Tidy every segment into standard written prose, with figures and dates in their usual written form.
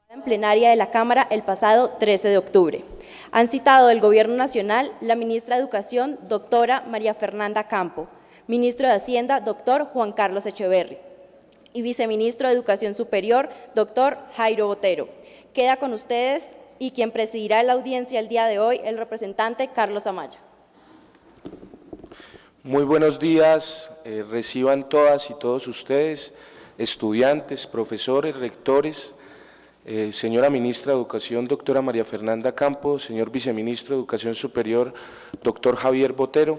En plenaria de la Cámara el pasado 13 de octubre. Han citado del Gobierno Nacional la ministra de Educación, doctora María Fernanda Campo, ministro de Hacienda, doctor Juan Carlos Echeverri, y viceministro de Educación Superior, doctor Jairo Botero. Queda con ustedes y quien presidirá la audiencia el día de hoy, el representante Carlos Amaya. Muy buenos días, reciban todas y todos ustedes, estudiantes, profesores, rectores, señora ministra de Educación, doctora María Fernanda Campo, señor viceministro de Educación Superior, doctor Javier Botero,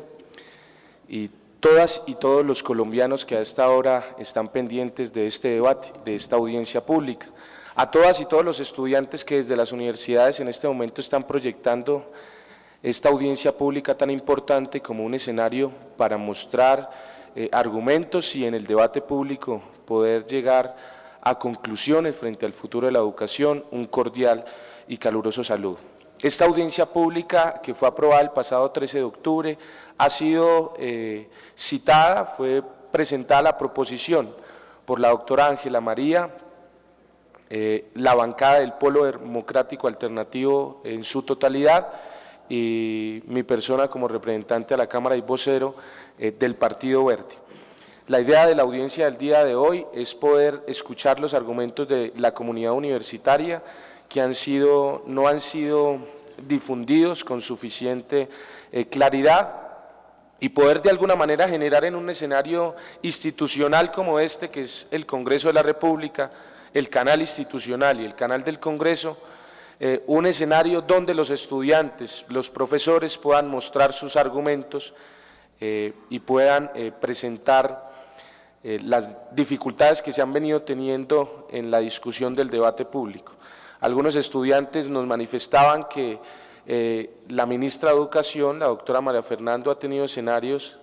y todas y todos los colombianos que a esta hora están pendientes de este debate, de esta audiencia pública, a todas y todos los estudiantes que desde las universidades en este momento están proyectando esta audiencia pública tan importante como un escenario para mostrar argumentos y en el debate público poder llegar a conclusiones frente al futuro de la educación, un cordial y caluroso saludo. Esta audiencia pública que fue aprobada el pasado 13 de octubre ha sido citada, fue presentada la proposición por la doctora Ángela María, la bancada del Polo Democrático Alternativo en su totalidad y mi persona como representante a la Cámara y vocero del Partido Verde. La idea de la audiencia del día de hoy es poder escuchar los argumentos de la comunidad universitaria que no han sido difundidos con suficiente claridad y poder de alguna manera generar en un escenario institucional como este, que es el Congreso de la República, el canal institucional y el canal del Congreso, un escenario donde los estudiantes, los profesores puedan mostrar sus argumentos y puedan presentar las dificultades que se han venido teniendo en la discusión del debate público. Algunos estudiantes nos manifestaban que la ministra de Educación, la doctora María Fernanda, ha tenido escenarios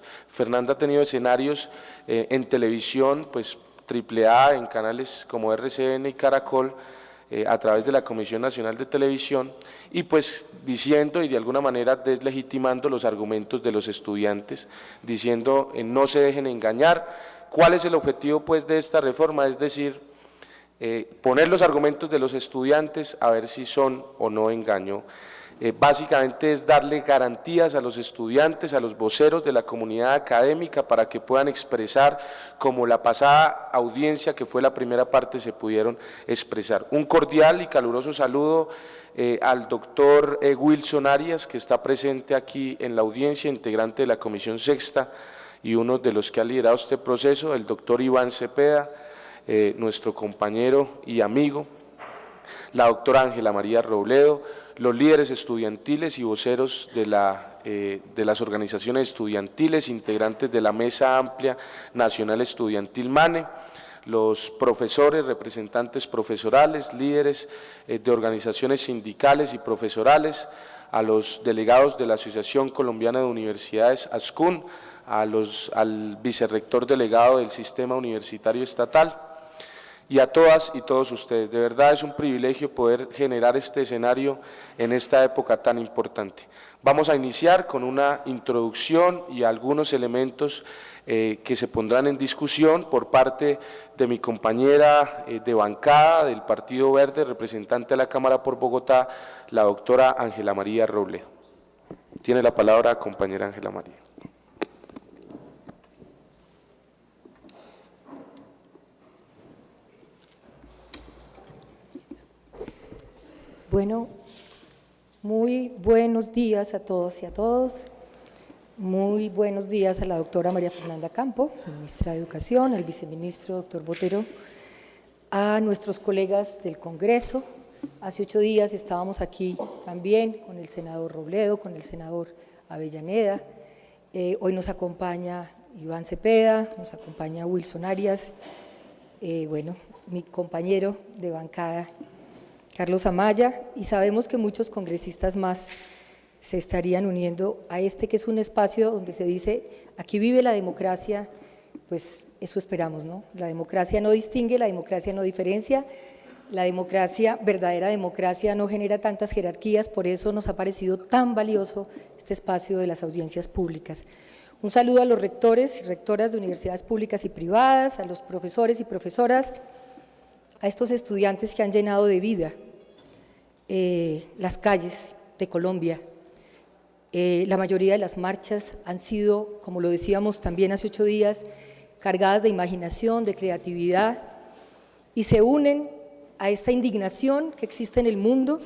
en televisión, pues AAA, en canales como RCN y Caracol, a través de la Comisión Nacional de Televisión, y pues diciendo y de alguna manera deslegitimando los argumentos de los estudiantes, diciendo no se dejen engañar. ¿Cuál es el objetivo pues de esta reforma? Es decir, poner los argumentos de los estudiantes a ver si son o no engaño. Básicamente es darle garantías a los estudiantes, a los voceros de la comunidad académica para que puedan expresar, como la pasada audiencia que fue la primera parte se pudieron expresar. Un cordial y caluroso saludo al doctor Wilson Arias, que está presente aquí en la audiencia, integrante de la Comisión Sexta y uno de los que ha liderado este proceso, el doctor Iván Cepeda, nuestro compañero y amigo, la doctora Ángela María Robledo, los líderes estudiantiles y voceros de las organizaciones estudiantiles, integrantes de la Mesa Amplia Nacional Estudiantil MANE, los profesores, representantes profesorales, líderes de organizaciones sindicales y profesorales, a los delegados de la Asociación Colombiana de Universidades, ASCUN, al vicerrector delegado del Sistema Universitario Estatal, y a todas y todos ustedes. De verdad es un privilegio poder generar este escenario en esta época tan importante. Vamos a iniciar con una introducción y algunos elementos que se pondrán en discusión por parte de mi compañera de bancada del Partido Verde, representante de la Cámara por Bogotá, la doctora Ángela María Robledo. Tiene la palabra, compañera Ángela María. Bueno, muy buenos días a todos y a todos. Muy buenos días a la doctora María Fernanda Campo, ministra de Educación, al viceministro doctor Botero, a nuestros colegas del Congreso. Hace 8 días estábamos aquí también con el senador Robledo, con el senador Avellaneda. Hoy nos acompaña Iván Cepeda, nos acompaña Wilson Arias, mi compañero de bancada Carlos Amaya, y sabemos que muchos congresistas más se estarían uniendo a este que es un espacio donde se dice, aquí vive la democracia, pues eso esperamos, ¿no? La democracia no distingue, la democracia no diferencia, la democracia, verdadera democracia, no genera tantas jerarquías, por eso nos ha parecido tan valioso este espacio de las audiencias públicas. Un saludo a los rectores y rectoras de universidades públicas y privadas, a los profesores y profesoras, a estos estudiantes que han llenado de vida las calles de Colombia. La mayoría de las marchas han sido, como lo decíamos también hace 8 días, cargadas de imaginación, de creatividad, y se unen a esta indignación que existe en el mundo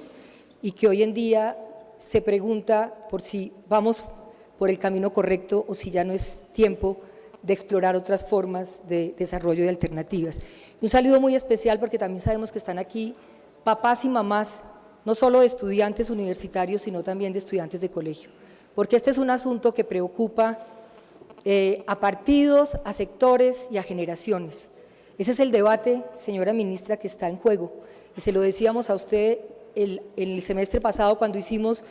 y que hoy en día se pregunta por si vamos por el camino correcto o si ya no es tiempo de explorar otras formas de desarrollo y alternativas. Y un saludo muy especial porque también sabemos que están aquí papás y mamás, no solo de estudiantes universitarios, sino también de estudiantes de colegio, porque este es un asunto que preocupa a partidos, a sectores y a generaciones. Ese es el debate, señora ministra, que está en juego, y se lo decíamos a usted en el semestre pasado cuando hicimos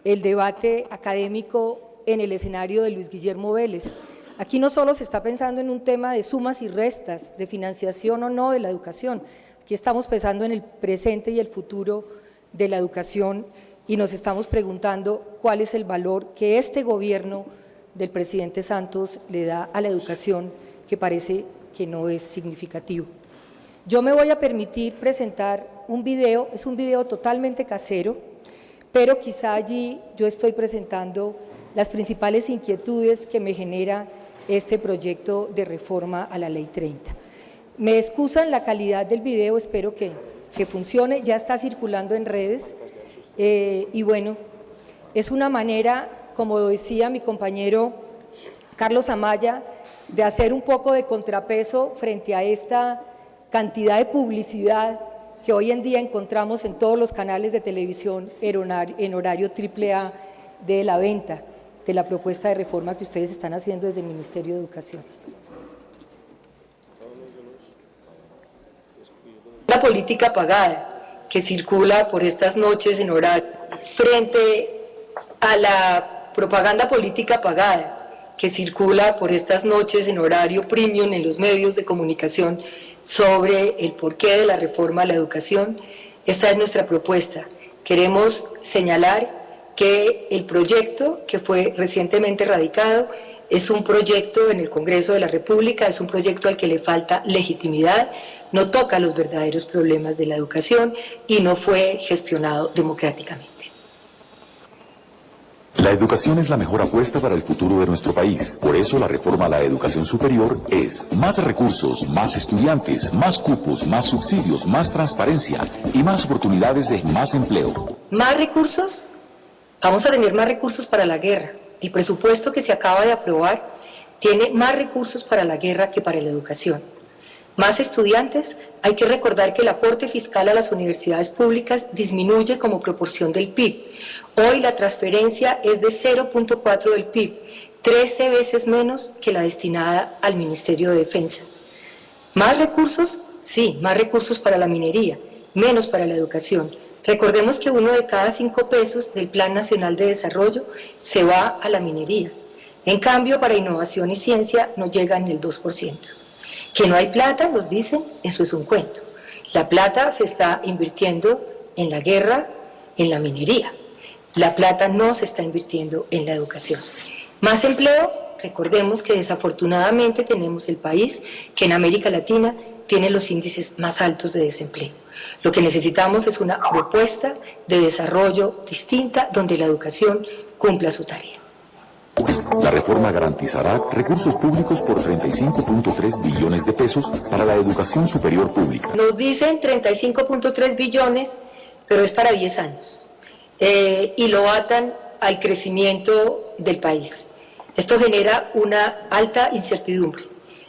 el debate académico en el escenario de Luis Guillermo Vélez. Aquí no solo se está pensando en un tema de sumas y restas, de financiación o no de la educación, aquí estamos pensando en el presente y el futuro de la educación y nos estamos preguntando cuál es el valor que este gobierno del presidente Santos le da a la educación, que parece que no es significativo. Yo me voy a permitir presentar un video, es un video totalmente casero, pero quizá allí yo estoy presentando las principales inquietudes que me genera este proyecto de reforma a la Ley 30. Me excusan la calidad del video, espero que funcione, ya está circulando en redes y bueno, es una manera, como decía mi compañero Carlos Amaya, de hacer un poco de contrapeso frente a esta cantidad de publicidad que hoy en día encontramos en todos los canales de televisión en horario AAA de la venta de la propuesta de reforma que ustedes están haciendo desde el Ministerio de Educación. La política pagada que circula por estas noches en horario, frente a la propaganda política pagada que circula por estas noches en horario premium en los medios de comunicación sobre el porqué de la reforma a la educación, esta es nuestra propuesta. Queremos señalar que el proyecto que fue recientemente radicado es un proyecto en el Congreso de la República, es un proyecto al que le falta legitimidad, no toca los verdaderos problemas de la educación y no fue gestionado democráticamente. La educación es la mejor apuesta para el futuro de nuestro país. Por eso la reforma a la educación superior es más recursos, más estudiantes, más cupos, más subsidios, más transparencia y más oportunidades de más empleo. ¿Más recursos? Vamos a tener más recursos para la guerra. El presupuesto que se acaba de aprobar tiene más recursos para la guerra que para la educación. Más estudiantes, hay que recordar que el aporte fiscal a las universidades públicas disminuye como proporción del PIB. Hoy la transferencia es de 0.4 del PIB, 13 veces menos que la destinada al Ministerio de Defensa. ¿Más recursos? Sí, más recursos para la minería, menos para la educación. Recordemos que 1 de cada 5 pesos del Plan Nacional de Desarrollo se va a la minería. En cambio, para innovación y ciencia no llega ni el 2%. Que no hay plata, nos dicen, eso es un cuento. La plata se está invirtiendo en la guerra, en la minería. La plata no se está invirtiendo en la educación. Más empleo, recordemos que desafortunadamente tenemos el país que en América Latina tiene los índices más altos de desempleo. Lo que necesitamos es una propuesta de desarrollo distinta donde la educación cumpla su tarea. La reforma garantizará recursos públicos por 35.3 billones de pesos para la educación superior pública. Nos dicen 35.3 billones, pero es para 10 años. Y lo atan al crecimiento del país. Esto genera una alta incertidumbre.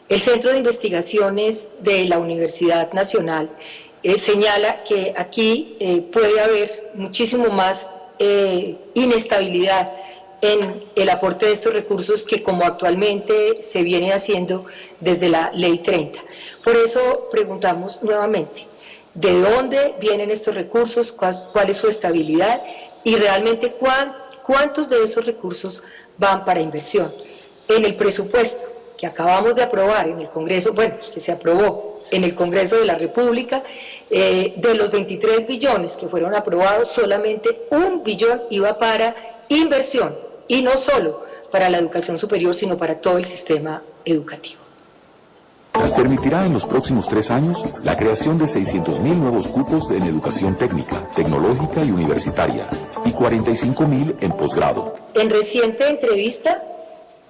El Centro de Investigaciones de la Universidad Nacional señala que aquí puede haber muchísimo más inestabilidad en el aporte de estos recursos que como actualmente se viene haciendo desde la Ley 30. Por eso preguntamos nuevamente, ¿de dónde vienen estos recursos? ¿Cuál es su estabilidad? Y realmente, ¿cuántos de esos recursos van para inversión? En el presupuesto que acabamos de aprobar en el Congreso, bueno, que se aprobó en el Congreso de la República, de los 23 billones que fueron aprobados, solamente 1 billón iba para inversión, y no solo para la educación superior, sino para todo el sistema educativo. Permitirá en los próximos 3 años la creación de 600.000 nuevos cupos en educación técnica, tecnológica y universitaria y 45.000 en posgrado. En reciente entrevista,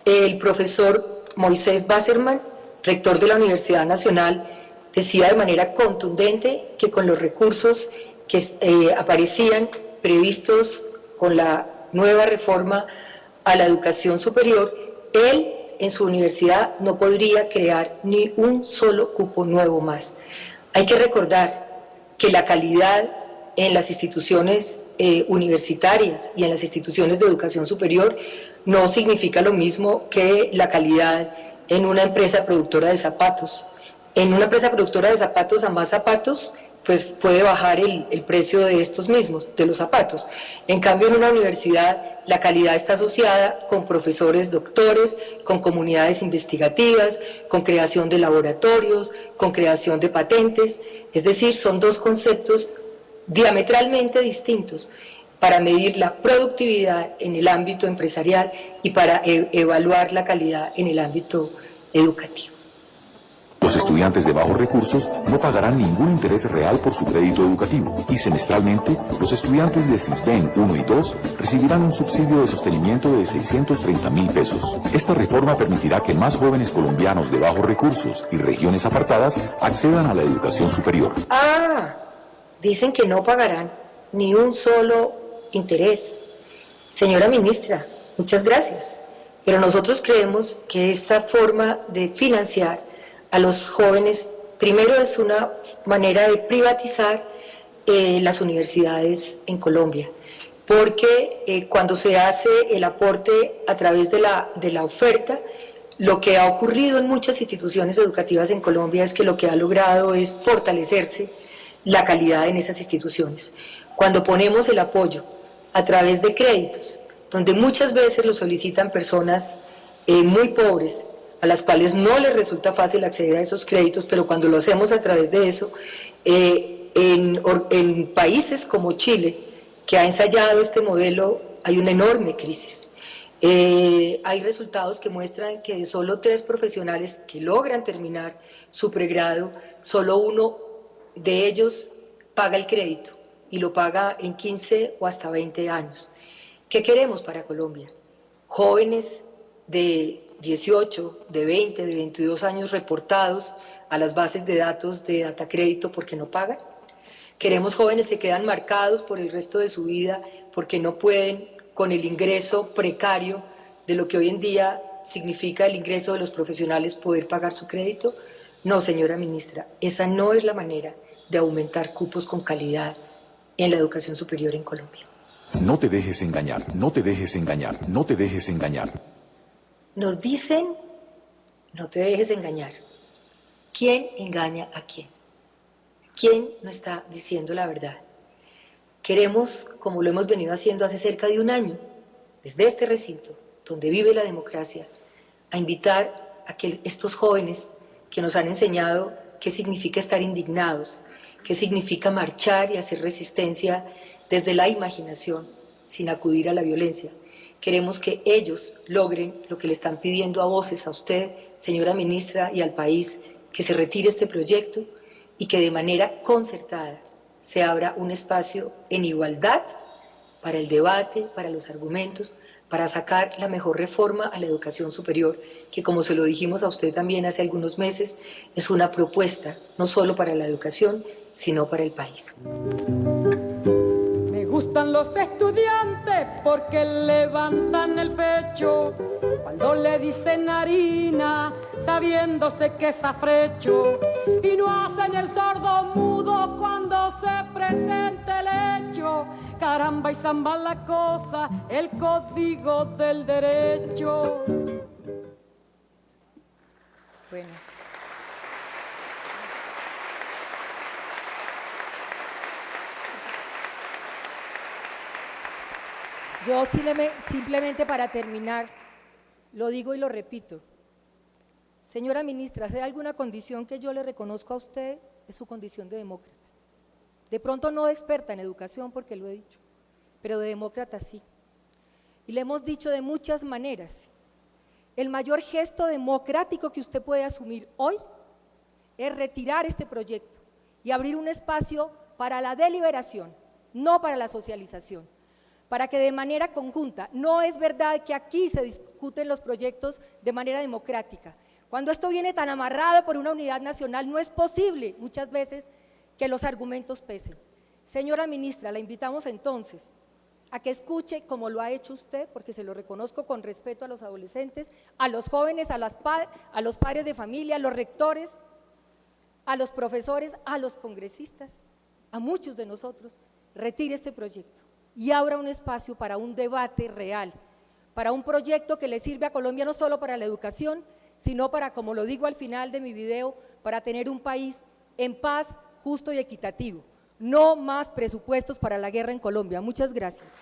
el profesor Moisés Basserman, rector de la Universidad Nacional, decía de manera contundente que con los recursos que aparecían previstos con la nueva reforma a la educación superior, él en su universidad no podría crear ni un solo cupo nuevo más. Hay que recordar que la calidad en las instituciones universitarias y en las instituciones de educación superior no significa lo mismo que la calidad en una empresa productora de zapatos. En una empresa productora de zapatos, a más zapatos, pues puede bajar el precio de estos mismos, de los zapatos. En cambio, en una universidad, la calidad está asociada con profesores doctores, con comunidades investigativas, con creación de laboratorios, con creación de patentes. Es decir, son dos conceptos diametralmente distintos para medir la productividad en el ámbito empresarial y para evaluar la calidad en el ámbito educativo. Los estudiantes de bajos recursos no pagarán ningún interés real por su crédito educativo y semestralmente los estudiantes de Sisbén 1 y 2 recibirán un subsidio de sostenimiento de 630.000 pesos. Esta reforma permitirá que más jóvenes colombianos de bajos recursos y regiones apartadas accedan a la educación superior. Dicen que no pagarán ni un solo interés. Señora ministra, muchas gracias, pero nosotros creemos que esta forma de financiar a los jóvenes, primero es una manera de privatizar las universidades en Colombia, porque cuando se hace el aporte a través de la oferta, lo que ha ocurrido en muchas instituciones educativas en Colombia es que lo que ha logrado es fortalecerse la calidad en esas instituciones. Cuando ponemos el apoyo a través de créditos, donde muchas veces lo solicitan personas muy pobres, a las cuales no les resulta fácil acceder a esos créditos, pero cuando lo hacemos a través de eso, en países como Chile, que ha ensayado este modelo, hay una enorme crisis. Hay resultados que muestran que de solo 3 profesionales que logran terminar su pregrado, solo uno de ellos paga el crédito y lo paga en 15 o hasta 20 años. ¿Qué queremos para Colombia? Jóvenes de 18, de 20, de 22 años reportados a las bases de datos de Datacrédito porque no pagan. Queremos jóvenes que quedan marcados por el resto de su vida porque no pueden con el ingreso precario de lo que hoy en día significa el ingreso de los profesionales poder pagar su crédito. No, señora ministra, esa no es la manera de aumentar cupos con calidad en la educación superior en Colombia. No te dejes engañar, no te dejes engañar, no te dejes engañar. Nos dicen, no te dejes engañar. ¿Quién engaña a quién? ¿Quién no está diciendo la verdad? Queremos, como lo hemos venido haciendo hace cerca de un año, desde este recinto, donde vive la democracia, a invitar a que estos jóvenes que nos han enseñado qué significa estar indignados, qué significa marchar y hacer resistencia desde la imaginación, sin acudir a la violencia. Queremos que ellos logren lo que le están pidiendo a voces a usted, señora ministra, y al país, que se retire este proyecto y que de manera concertada se abra un espacio en igualdad para el debate, para los argumentos, para sacar la mejor reforma a la educación superior, que como se lo dijimos a usted también hace algunos meses, es una propuesta no solo para la educación, sino para el país. Me gustan los estudiantes porque levantan el pecho cuando le dicen harina, sabiéndose que es afrecho, y no hacen el sordo mudo cuando se presenta el hecho. Caramba y zamba la cosa, el código del derecho. Bueno. Yo simplemente para terminar, lo digo y lo repito. Señora ministra, si hay alguna condición que yo le reconozco a usted, es su condición de demócrata. De pronto no de experta en educación, porque lo he dicho, pero de demócrata sí. Y le hemos dicho de muchas maneras. El mayor gesto democrático que usted puede asumir hoy es retirar este proyecto y abrir un espacio para la deliberación, no para la socialización, para que de manera conjunta, no es verdad que aquí se discuten los proyectos de manera democrática. Cuando esto viene tan amarrado por una unidad nacional, no es posible muchas veces que los argumentos pesen. Señora ministra, la invitamos entonces a que escuche, como lo ha hecho usted, porque se lo reconozco con respeto a los adolescentes, a los jóvenes, a los padres de familia, a los rectores, a los profesores, a los congresistas, a muchos de nosotros, retire este proyecto y abra un espacio para un debate real, para un proyecto que le sirve a Colombia no solo para la educación, sino para, como lo digo al final de mi video, para tener un país en paz, justo y equitativo. No más presupuestos para la guerra en Colombia. Muchas gracias.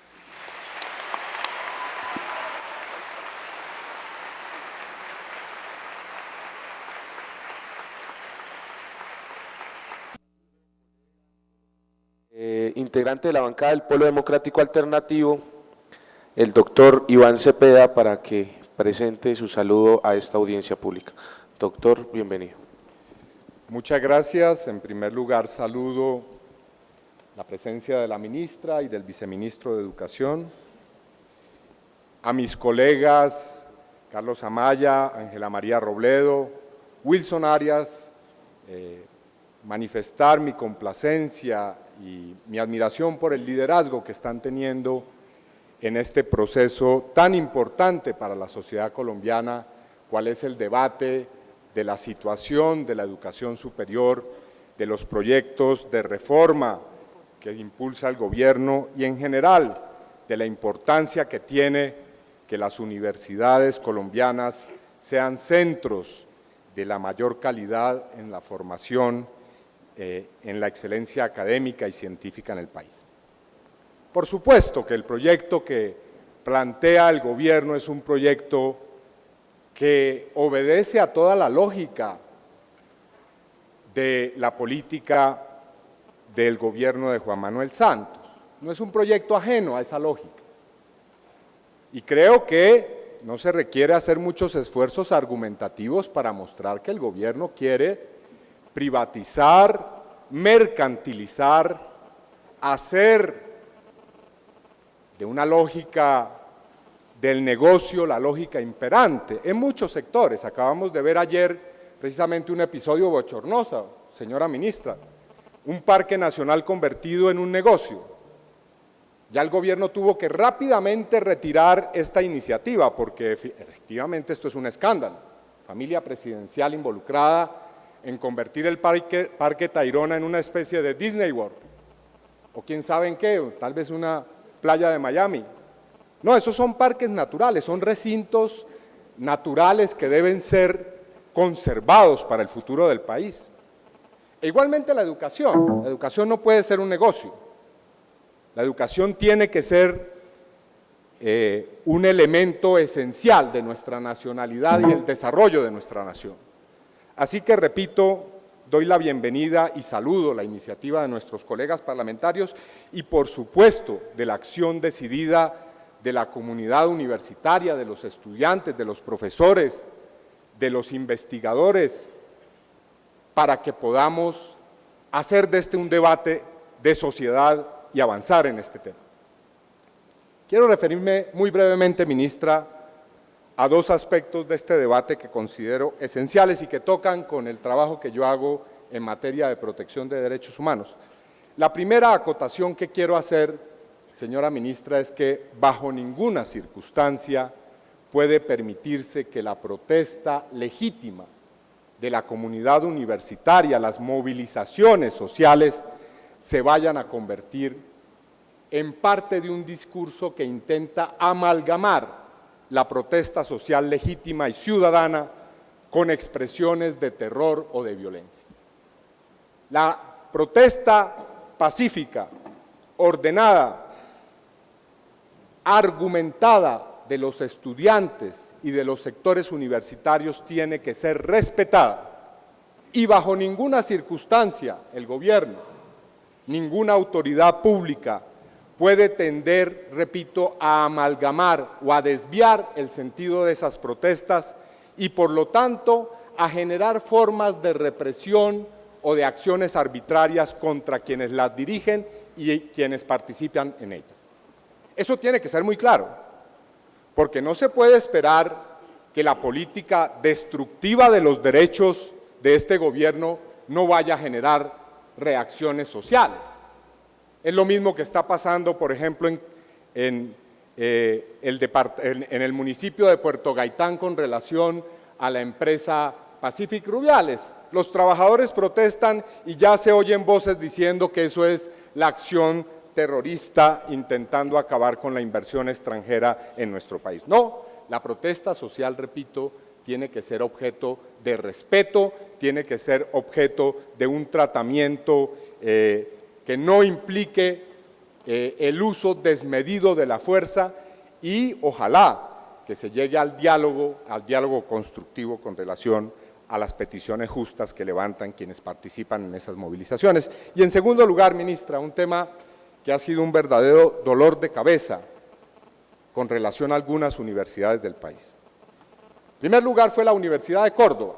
Integrante de la bancada del Polo Democrático Alternativo, el doctor Iván Cepeda, para que presente su saludo a esta audiencia pública. Doctor, bienvenido. Muchas gracias. En primer lugar, saludo la presencia de la ministra y del viceministro de Educación, a mis colegas Carlos Amaya, Ángela María Robledo, Wilson Arias, manifestar mi complacencia y mi admiración por el liderazgo que están teniendo en este proceso tan importante para la sociedad colombiana, cuál es el debate de la situación de la educación superior, de los proyectos de reforma que impulsa el gobierno y en general de la importancia que tiene que las universidades colombianas sean centros de la mayor calidad en la formación, en la excelencia académica y científica en el país. Por supuesto que el proyecto que plantea el gobierno es un proyecto que obedece a toda la lógica de la política del gobierno de Juan Manuel Santos. No es un proyecto ajeno a esa lógica. Y creo que no se requiere hacer muchos esfuerzos argumentativos para mostrar que el gobierno quiere privatizar, mercantilizar, hacer de una lógica del negocio la lógica imperante en muchos sectores. Acabamos de ver ayer precisamente un episodio bochornoso, señora ministra, un parque nacional convertido en un negocio. Ya el gobierno tuvo que rápidamente retirar esta iniciativa porque efectivamente esto es un escándalo. Familia presidencial involucrada en convertir el Parque Tayrona en una especie de Disney World, o quién sabe en qué, o tal vez una playa de Miami. No, esos son parques naturales, son recintos naturales que deben ser conservados para el futuro del país. E igualmente la educación no puede ser un negocio, la educación tiene que ser un elemento esencial de nuestra nacionalidad y el desarrollo de nuestra nación. Así que, repito, doy la bienvenida y saludo la iniciativa de nuestros colegas parlamentarios y, por supuesto, de la acción decidida de la comunidad universitaria, de los estudiantes, de los profesores, de los investigadores, para que podamos hacer de este un debate de sociedad y avanzar en este tema. Quiero referirme muy brevemente, ministra, a dos aspectos de este debate que considero esenciales y que tocan con el trabajo que yo hago en materia de protección de derechos humanos. La primera acotación que quiero hacer, señora ministra, es que bajo ninguna circunstancia puede permitirse que la protesta legítima de la comunidad universitaria, las movilizaciones sociales, se vayan a convertir en parte de un discurso que intenta amalgamar la protesta social legítima y ciudadana con expresiones de terror o de violencia. La protesta pacífica, ordenada, argumentada de los estudiantes y de los sectores universitarios tiene que ser respetada y bajo ninguna circunstancia el gobierno, ninguna autoridad pública puede tender, repito, a amalgamar o a desviar el sentido de esas protestas y por lo tanto a generar formas de represión o de acciones arbitrarias contra quienes las dirigen y quienes participan en ellas. Eso tiene que ser muy claro, porque no se puede esperar que la política destructiva de los derechos de este gobierno no vaya a generar reacciones sociales. Es lo mismo que está pasando, por ejemplo, en el municipio de Puerto Gaitán con relación a la empresa Pacific Rubiales. Los trabajadores protestan y ya se oyen voces diciendo que eso es la acción terrorista intentando acabar con la inversión extranjera en nuestro país. No, la protesta social, repito, tiene que ser objeto de respeto, tiene que ser objeto de un tratamiento que no implique el uso desmedido de la fuerza y ojalá que se llegue al diálogo constructivo con relación a las peticiones justas que levantan quienes participan en esas movilizaciones. Y en segundo lugar, ministra, un tema que ha sido un verdadero dolor de cabeza con relación a algunas universidades del país. En primer lugar fue la Universidad de Córdoba,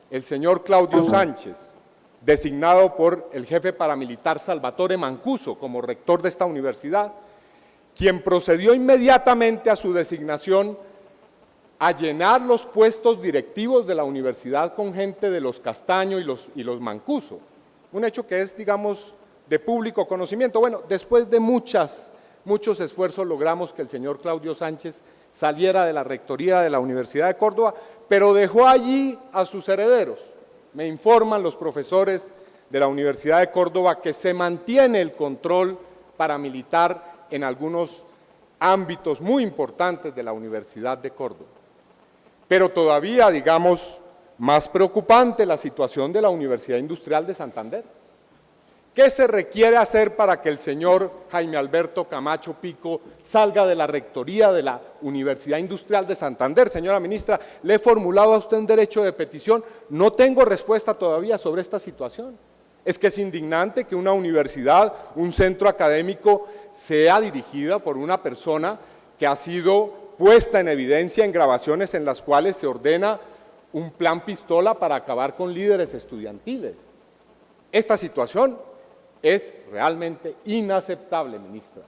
el señor Claudio Sánchez, designado por el jefe paramilitar Salvatore Mancuso como rector de esta universidad, quien procedió inmediatamente a su designación a llenar los puestos directivos de la universidad con gente de los Castaño y los Mancuso, un hecho que es, digamos, de público conocimiento. Bueno, después de muchos esfuerzos logramos que el señor Claudio Sánchez saliera de la rectoría de la Universidad de Córdoba, pero dejó allí a sus herederos. Me informan los profesores de la Universidad de Córdoba que se mantiene el control paramilitar en algunos ámbitos muy importantes de la Universidad de Córdoba. Pero todavía, digamos, más preocupante la situación de la Universidad Industrial de Santander. ¿Qué se requiere hacer para que el señor Jaime Alberto Camacho Pico salga de la rectoría de la Universidad Industrial de Santander? Señora ministra, le he formulado a usted un derecho de petición, no tengo respuesta todavía sobre esta situación. Es que es indignante que una universidad, un centro académico, sea dirigida por una persona que ha sido puesta en evidencia en grabaciones en las cuales se ordena un plan pistola para acabar con líderes estudiantiles. Esta situación es realmente inaceptable, ministra.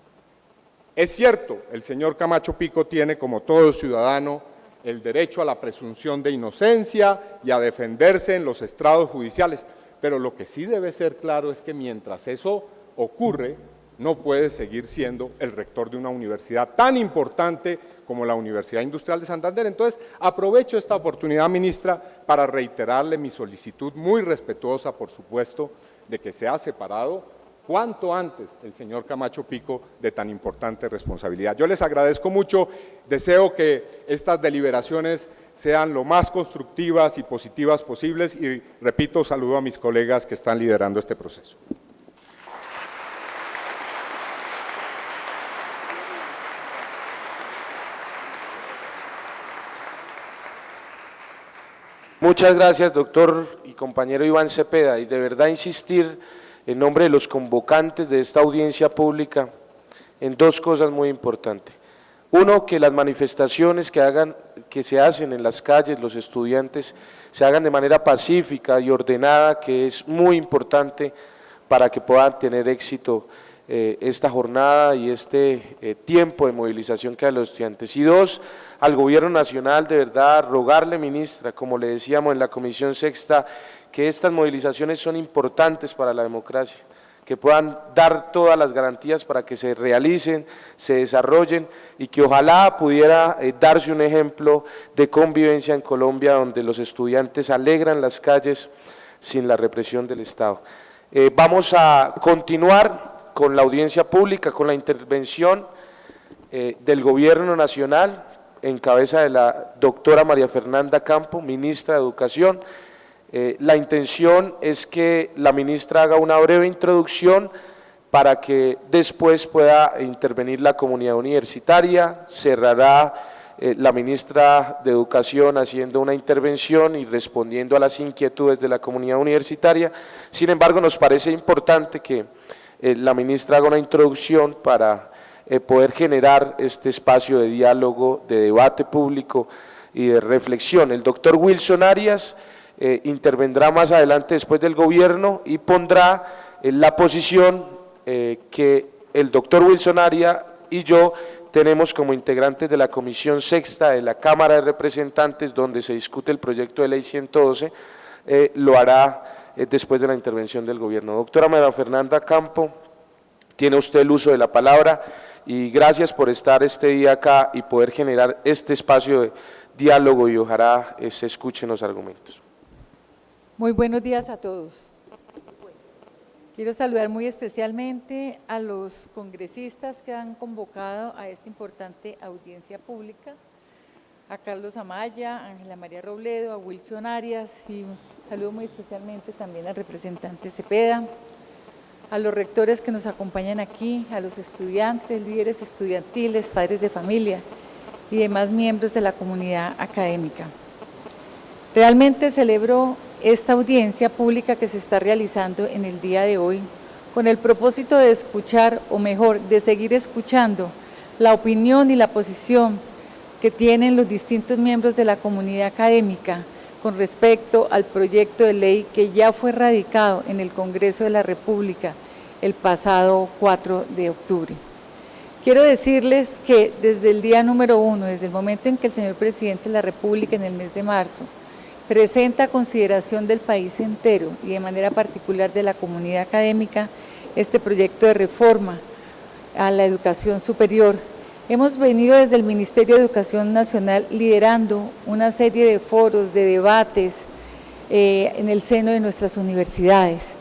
Es cierto, el señor Camacho Pico tiene, como todo ciudadano, el derecho a la presunción de inocencia y a defenderse en los estrados judiciales, pero lo que sí debe ser claro es que mientras eso ocurre, no puede seguir siendo el rector de una universidad tan importante como la Universidad Industrial de Santander. Entonces, aprovecho esta oportunidad, ministra, para reiterarle mi solicitud muy respetuosa, por supuesto, de que sea separado cuanto antes el señor Camacho Pico de tan importante responsabilidad. Yo les agradezco mucho, deseo que estas deliberaciones sean lo más constructivas y positivas posibles y, repito, saludo a mis colegas que están liderando este proceso. Muchas gracias, doctor y compañero Iván Cepeda, y de verdad insistir en nombre de los convocantes de esta audiencia pública en dos cosas muy importantes. Uno, que las manifestaciones que se hacen en las calles, los estudiantes, se hagan de manera pacífica y ordenada, que es muy importante para que puedan tener éxito esta jornada y este tiempo de movilización que hay a los estudiantes. Y dos, al Gobierno Nacional, de verdad, rogarle, ministra, como le decíamos en la Comisión Sexta, que estas movilizaciones son importantes para la democracia, que puedan dar todas las garantías para que se realicen, se desarrollen y que ojalá pudiera darse un ejemplo de convivencia en Colombia donde los estudiantes alegran las calles sin la represión del Estado. Vamos a continuar con la audiencia pública, con la intervención del Gobierno Nacional en cabeza de la doctora María Fernanda Campo, ministra de Educación. La intención es que la ministra haga una breve introducción para que después pueda intervenir la comunidad universitaria, cerrará la ministra de Educación haciendo una intervención y respondiendo a las inquietudes de la comunidad universitaria. Sin embargo, nos parece importante que la ministra haga una introducción para poder generar este espacio de diálogo, de debate público y de reflexión. El doctor Wilson Arias intervendrá más adelante después del gobierno y pondrá la posición que el doctor Wilson Aria y yo tenemos como integrantes de la Comisión Sexta de la Cámara de Representantes, donde se discute el proyecto de ley 112, lo hará después de la intervención del gobierno. Doctora María Fernanda Campo, tiene usted el uso de la palabra y gracias por estar este día acá y poder generar este espacio de diálogo y ojalá se escuchen los argumentos. Muy buenos días a todos. Quiero saludar muy especialmente a los congresistas que han convocado a esta importante audiencia pública, a Carlos Amaya, a Ángela María Robledo, a Wilson Arias y saludo muy especialmente también al representante Cepeda, a los rectores que nos acompañan aquí, a los estudiantes, líderes estudiantiles, padres de familia y demás miembros de la comunidad académica. Realmente celebro esta audiencia pública que se está realizando en el día de hoy con el propósito de escuchar, o mejor, de seguir escuchando la opinión y la posición que tienen los distintos miembros de la comunidad académica con respecto al proyecto de ley que ya fue radicado en el Congreso de la República el pasado 4 de octubre. Quiero decirles que desde el día número 1, desde el momento en que el señor presidente de la República en el mes de marzo presenta a consideración del país entero y de manera particular de la comunidad académica este proyecto de reforma a la educación superior, hemos venido desde el Ministerio de Educación Nacional liderando una serie de foros, de debates en el seno de nuestras universidades,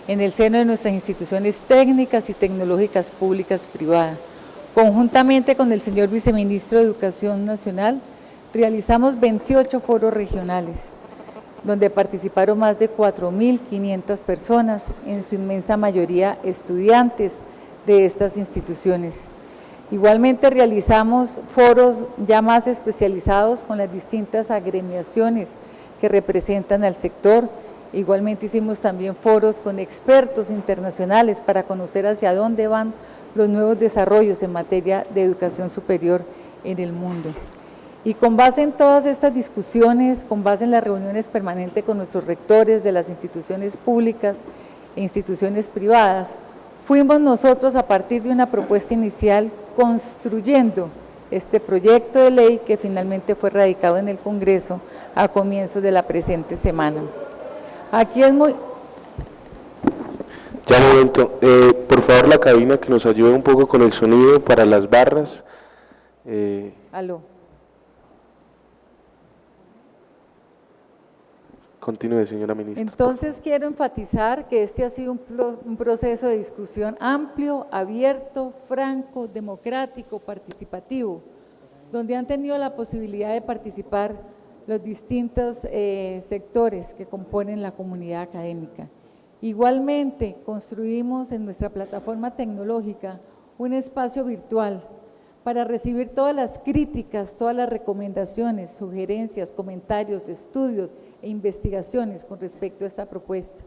en el seno de nuestras instituciones técnicas y tecnológicas públicas y privadas. Conjuntamente con el señor Viceministro de Educación Nacional, realizamos 28 foros regionales, donde participaron más de 4.500 personas, en su inmensa mayoría estudiantes de estas instituciones. Igualmente realizamos foros ya más especializados con las distintas agremiaciones que representan al sector. Igualmente hicimos también foros con expertos internacionales para conocer hacia dónde van los nuevos desarrollos en materia de educación superior en el mundo. Y con base en todas estas discusiones, con base en las reuniones permanentes con nuestros rectores de las instituciones públicas e instituciones privadas, fuimos nosotros a partir de una propuesta inicial construyendo este proyecto de ley que finalmente fue radicado en el Congreso a comienzos de la presente semana. Aquí es muy... Ya un momento, por favor la cabina que nos ayude un poco con el sonido para las barras. Aló. Continúe, señora ministra. Entonces quiero enfatizar que este ha sido un proceso de discusión amplio, abierto, franco, democrático, participativo, donde han tenido la posibilidad de participar los distintos sectores que componen la comunidad académica. Igualmente, construimos en nuestra plataforma tecnológica un espacio virtual para recibir todas las críticas, todas las recomendaciones, sugerencias, comentarios, estudios e investigaciones con respecto a esta propuesta.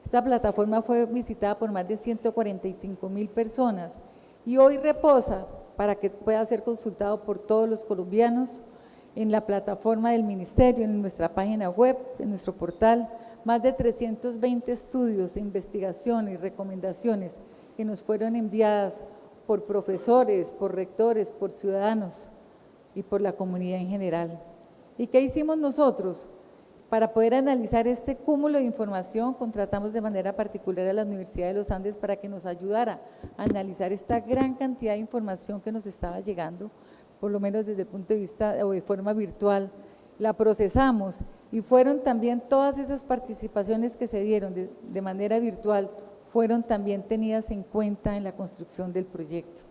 Esta plataforma fue visitada por más de 145.000 personas y hoy reposa para que pueda ser consultado por todos los colombianos en la plataforma del Ministerio, en nuestra página web, en nuestro portal, más de 320 estudios, investigaciones y recomendaciones que nos fueron enviadas por profesores, por rectores, por ciudadanos y por la comunidad en general. ¿Y qué hicimos nosotros? Para poder analizar este cúmulo de información, contratamos de manera particular a la Universidad de los Andes para que nos ayudara a analizar esta gran cantidad de información que nos estaba llegando, por lo menos desde el punto de vista o de forma virtual. La procesamos y fueron también todas esas participaciones que se dieron de manera virtual, fueron también tenidas en cuenta en la construcción del proyecto.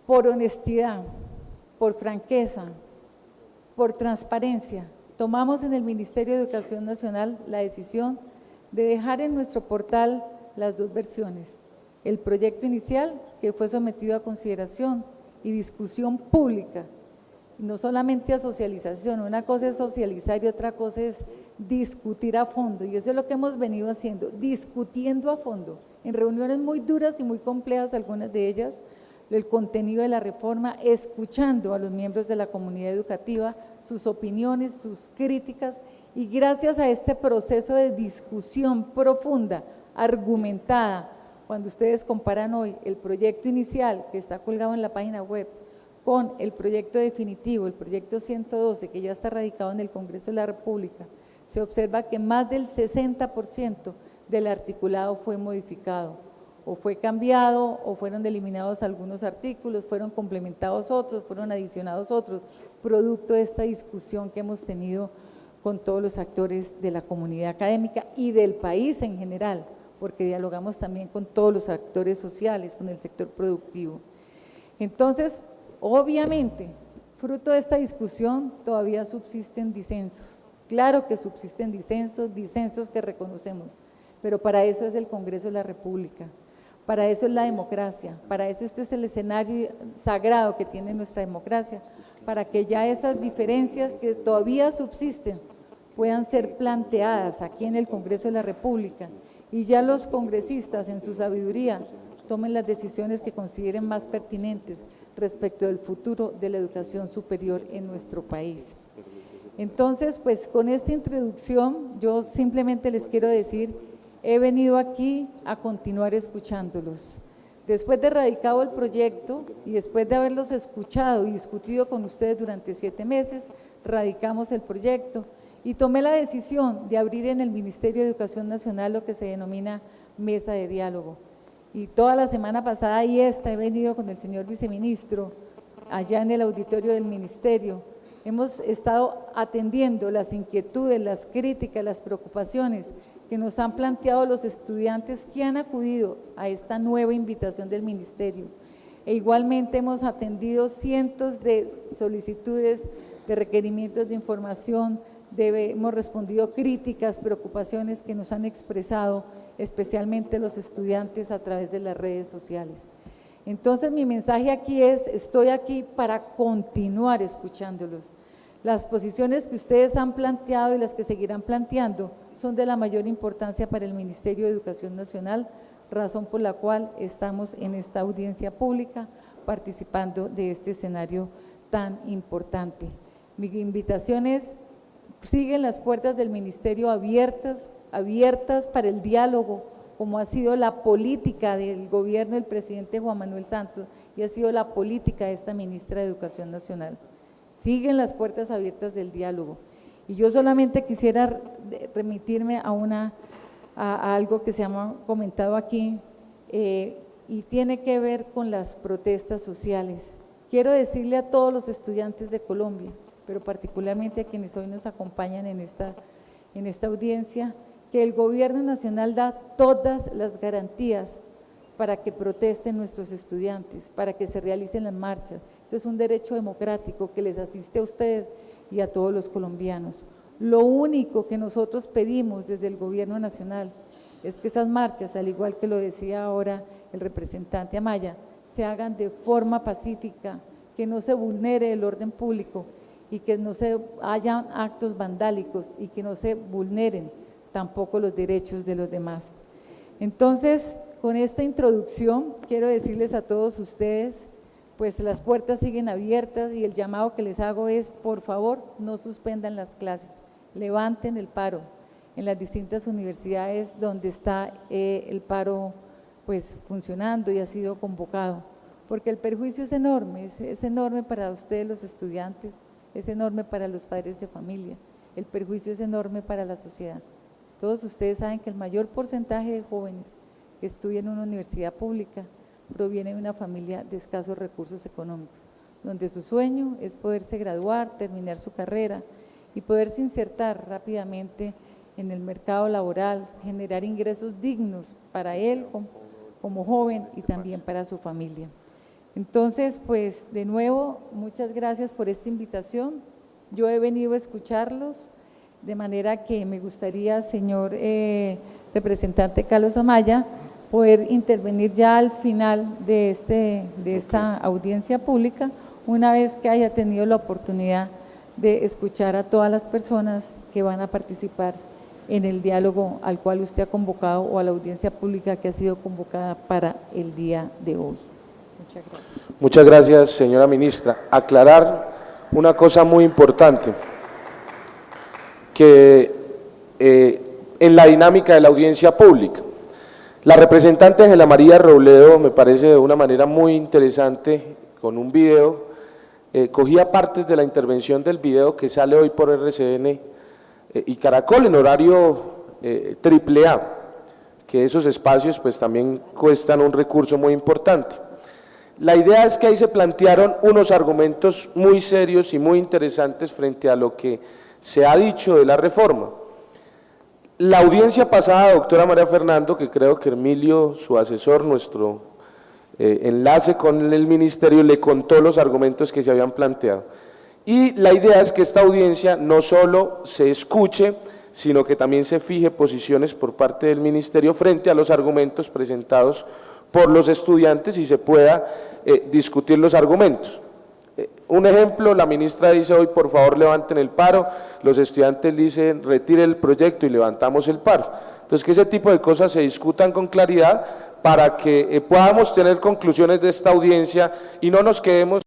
Por honestidad, por franqueza, por transparencia, tomamos en el Ministerio de Educación Nacional la decisión de dejar en nuestro portal las dos versiones, el proyecto inicial que fue sometido a consideración y discusión pública, no solamente a socialización, una cosa es socializar y otra cosa es discutir a fondo, y eso es lo que hemos venido haciendo, discutiendo a fondo, en reuniones muy duras y muy complejas, algunas de ellas, el contenido de la reforma, escuchando a los miembros de la comunidad educativa sus opiniones, sus críticas, y gracias a este proceso de discusión profunda, argumentada, cuando ustedes comparan hoy el proyecto inicial que está colgado en la página web con el proyecto definitivo, el proyecto 112, que ya está radicado en el Congreso de la República, se observa que más del 60% del articulado fue modificado, o fue cambiado, o fueron eliminados algunos artículos, fueron complementados otros, fueron adicionados otros, producto de esta discusión que hemos tenido con todos los actores de la comunidad académica y del país en general, porque dialogamos también con todos los actores sociales, con el sector productivo. Entonces, obviamente, fruto de esta discusión todavía subsisten disensos. Claro que subsisten disensos que reconocemos, pero para eso es el Congreso de la República, para eso es la democracia, para eso este es el escenario sagrado que tiene nuestra democracia, para que ya esas diferencias que todavía subsisten puedan ser planteadas aquí en el Congreso de la República y ya los congresistas en su sabiduría tomen las decisiones que consideren más pertinentes respecto del futuro de la educación superior en nuestro país. Entonces, pues con esta introducción yo simplemente les quiero decir, he venido aquí a continuar escuchándolos. Después de radicado el proyecto y después de haberlos escuchado y discutido con ustedes durante 7 meses, radicamos el proyecto y tomé la decisión de abrir en el Ministerio de Educación Nacional lo que se denomina mesa de diálogo. Y toda la semana pasada y esta he venido con el señor viceministro allá en el auditorio del ministerio. Hemos estado atendiendo las inquietudes, las críticas, las preocupaciones que nos han planteado los estudiantes que han acudido a esta nueva invitación del ministerio. E igualmente hemos atendido cientos de solicitudes, de requerimientos de información, hemos respondido críticas, preocupaciones que nos han expresado especialmente los estudiantes a través de las redes sociales. Entonces mi mensaje aquí es, estoy aquí para continuar escuchándolos. Las posiciones que ustedes han planteado y las que seguirán planteando son de la mayor importancia para el Ministerio de Educación Nacional, razón por la cual estamos en esta audiencia pública participando de este escenario tan importante. Mi invitación es, siguen las puertas del Ministerio abiertas para el diálogo, como ha sido la política del gobierno del presidente Juan Manuel Santos y ha sido la política de esta ministra de Educación Nacional. Siguen las puertas abiertas del diálogo. Y yo solamente quisiera remitirme a algo que se ha comentado aquí y tiene que ver con las protestas sociales. Quiero decirle a todos los estudiantes de Colombia, pero particularmente a quienes hoy nos acompañan en esta audiencia, que el gobierno nacional da todas las garantías para que protesten nuestros estudiantes, para que se realicen las marchas. Eso es un derecho democrático que les asiste a ustedes y a todos los colombianos. Lo único que nosotros pedimos desde el gobierno nacional es que esas marchas, al igual que lo decía ahora el representante Amaya, se hagan de forma pacífica, que no se vulnere el orden público y que no se hayan actos vandálicos y que no se vulneren tampoco los derechos de los demás. Entonces, con esta introducción quiero decirles a todos ustedes, pues las puertas siguen abiertas y el llamado que les hago es, por favor, no suspendan las clases, levanten el paro en las distintas universidades donde está el paro pues funcionando y ha sido convocado, porque el perjuicio es enorme para ustedes los estudiantes, es enorme para los padres de familia, el perjuicio es enorme para la sociedad. Todos ustedes saben que el mayor porcentaje de jóvenes que estudian en una universidad pública proviene de una familia de escasos recursos económicos, donde su sueño es poderse graduar, terminar su carrera y poderse insertar rápidamente en el mercado laboral, generar ingresos dignos para él como joven y también para su familia. Entonces, pues de nuevo, muchas gracias por esta invitación. Yo he venido a escucharlos, de manera que me gustaría, señor representante Carlos Amaya, poder intervenir ya al final de esta audiencia pública, una vez que haya tenido la oportunidad de escuchar a todas las personas que van a participar en el diálogo al cual usted ha convocado o a la audiencia pública que ha sido convocada para el día de hoy. Muchas gracias. Muchas gracias, señora ministra. Aclarar una cosa muy importante. que en la dinámica de la audiencia pública. La representante Ángela María Robledo, me parece de una manera muy interesante, con un video, cogía partes de la intervención del video que sale hoy por RCN y Caracol en horario AAA, que esos espacios pues también cuestan un recurso muy importante. La idea es que ahí se plantearon unos argumentos muy serios y muy interesantes frente a lo que se ha dicho de la reforma. La audiencia pasada, doctora María Fernanda, que creo que Emilio, su asesor, nuestro enlace con el ministerio, le contó los argumentos que se habían planteado. Y la idea es que esta audiencia no solo se escuche, sino que también se fije posiciones por parte del ministerio frente a los argumentos presentados por los estudiantes y se pueda discutir los argumentos. Un ejemplo, la ministra dice hoy, por favor levanten el paro, los estudiantes dicen retire el proyecto y levantamos el paro. Entonces, que ese tipo de cosas se discutan con claridad para que podamos tener conclusiones de esta audiencia y no nos quedemos